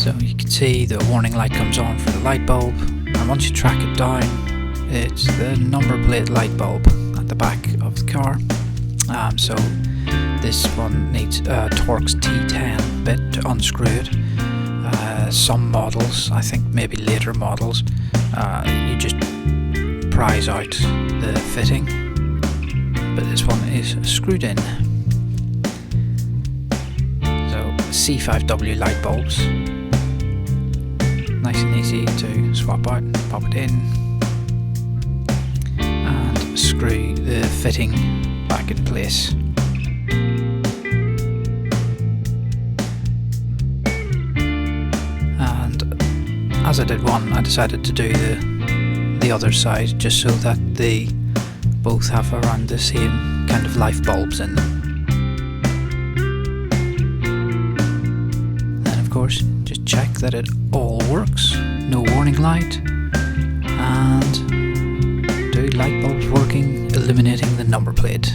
So you can see the warning light comes on for the light bulb, and once you track it down, it's the number plate light bulb at the back of the car. So this one needs a Torx T-10 bit to unscrew it. Some models, I think maybe later models, you just prise out the fitting, but this one is screwed in. So C5W light bulbs, nice and easy to swap out, pop it in and screw the fitting back in place. As I did one, I decided to do the other side just so that they both have around the same kind of life bulbs in them. Then of course just check that it all works, no warning light, and do light bulbs working, illuminating the number plate.